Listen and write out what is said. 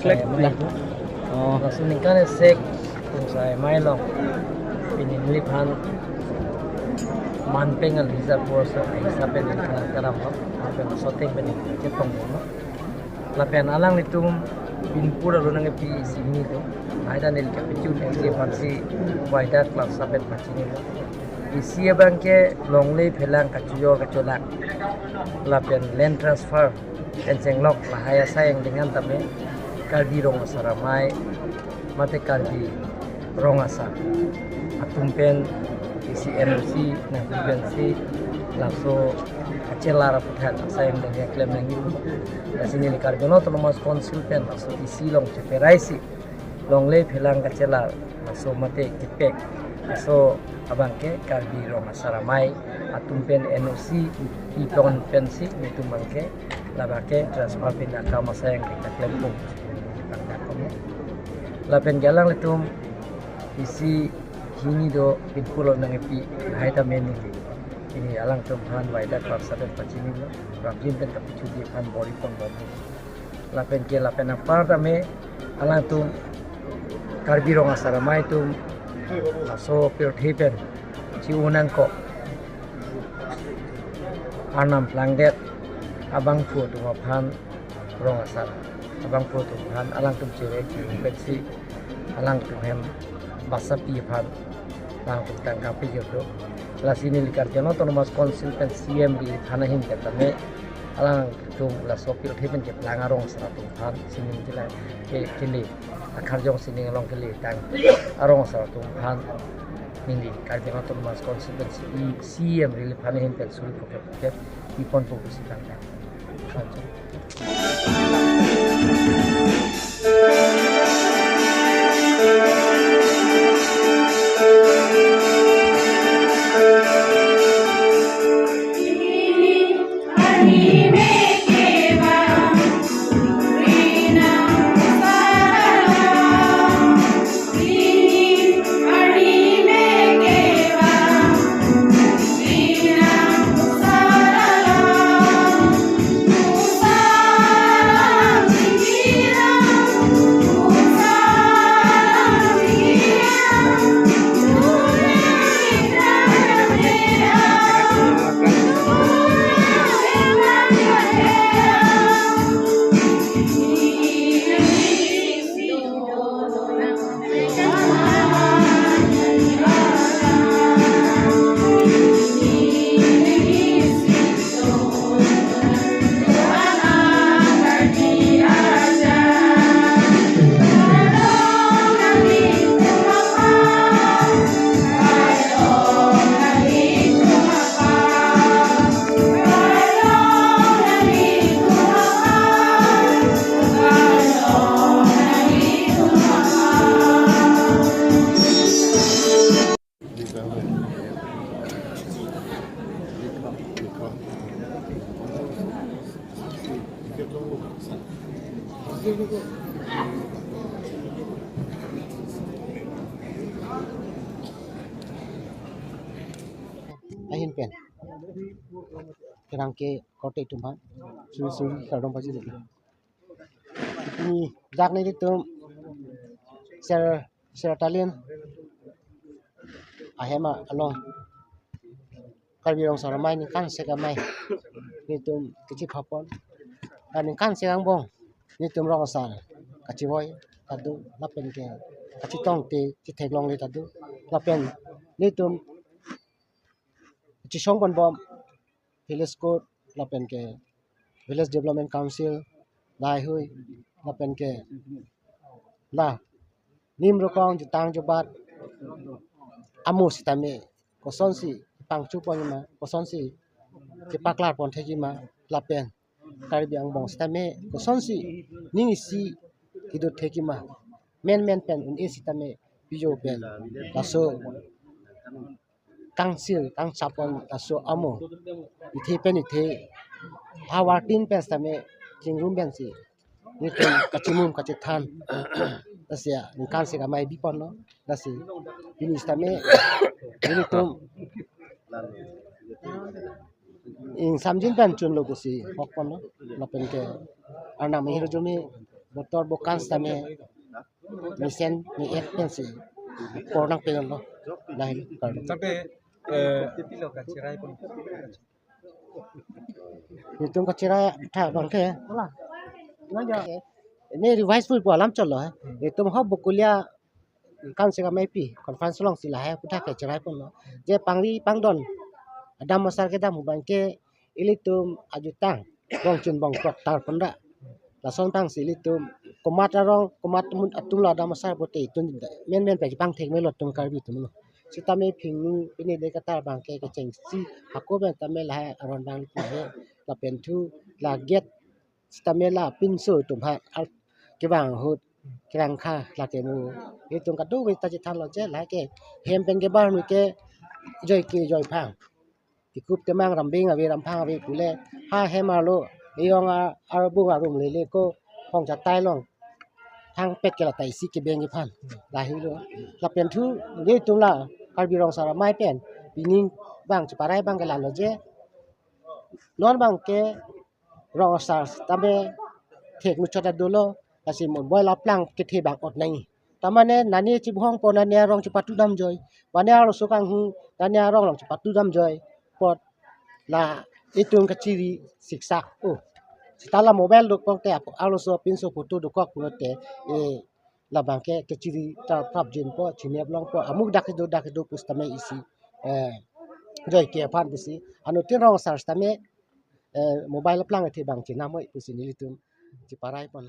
klek lah. Oh, Langsung kan sek saya main long. Ini lipan manpengal bisa puasa bisa pening karam apa soteng pening cetong no. Lapian alang itu binpura lo nang pi sini tu. Ada nil kapicu nil pansi waida kelas sampai macam ni. Isi bangke longley pelang kacuyo kacolak. Lapian land transfer enceng lok lahaya sayang dengan tapi kalbi rong saramai mate kalbi rong asa atumpen isi energi nah frequency langsung acelara putat sayang dengan klaim yang itu dari sini ni karbono autonomous consultant langsung isi long ceperaisi long le pelang kacelar langsung mate kipek langsung abangke kalbi rong saramai atumpen energi ipon pensi itu bangke labake transfer pindah ke masa yang kita klempung lapen galang letum isi hini do pinpulo nang epi haita meni ini alang tumhan waida klub saben pacini lo rajin pen kapicu di pan bori pon bobu lapen ke lapen apa tame alang tum karbiro ngasara mai tum aso pure hipen ci unang ko anam plangdet abang fu tu pan rong asar abang fu tu pan alang tum cire pensi alang tum hem basapi pan lang tum tang kapi jodo la sini likar jono autonomous consultant CM di hanahin katame alang tum la sopir hepen ke plangarong asar tum pan sini jila ke kili akar jong sini long kili tang arong asar tum pan hindi karena autonomous consultant CM di hanahin pen suri protect ipon fokus tang ahin pen kerang ke kote itu mah suri kardong pasti dulu ini jak nih itu ser talian ahema along kalbirong saramai ni kan sekamai itu kecil kapon dan kan sekang bong ni tum rong asal kaciboy tadu lapen ke kacitong te citeglong le tadu lapen ni tum Cisong kon bom village court lapen ke village development council lai hui lapen ke la nim rokong jutang jobat amu sitame kosonsi pangcu pon ma kosonsi ke paklar pon thegi ma lapen karbiang bong sitame kosonsi ningisi hidu thegi ma men pen un sitame bijo pen laso kangsil kang sapon aso amo ithe pen ithe awar tin pen stame jingrum ben si nitum kachimum kachithan asia kan se gamai bipon no dasi ini stame nitum ing samjin pen chun logo si hokpon no lapen ke arna mehiro jomi motor bukan stame misen ni pensi pornang pelon lo lain kardo Tapi Titilo ka cirai pun. itu kacira tha bangke lah ini revise full alam chalo hai itu mah bukulia kan sega mepi conference long sila hai puta ke cirai pun lo je pangri pangdon adam masar ke dam bangke ilitum ajutang bong chun bong kot tar punda la song tang silitum komat arong komat mun atumla adam masar bote tun men pe pang thek me lot tung karbi tum lo sitame phing ini de kata bangke ke chengsi hako ben tame la aron bang he la pen thu la get sitame la pinso tum ha ke bang hut kirang kha la ke mu itu kadu we ta jitan lo je la ke hem pen ke bar mi ke joy phang tikup te mang rambing awi rampang awi pule ha he ma lo yong bu rum le ko hong cha tai long thang pet ke la tai si ke beng ke phan la hi lo la pen thu ni tum la kar bi rong sara mai pen bining bang cha parai bang ke la lo je non bang ke rong sar tabe thek mu chota dolo kasi mon boy la plang ke the bang ot nai tamane nani chi bhong pon ne rong chi patu dam joy wane aro sukang hu tanya rong long chi patu dam joy pot la itung kaciri siksa setelah mobile dok pokte alo so pinso foto dok kok punote la bangke kaciri ta prap jin po chine blong po amuk dak do pustame isi joy ke pan bisi anu tin rong sar stame mobile plang the bang china moi pusini litum ci parai pon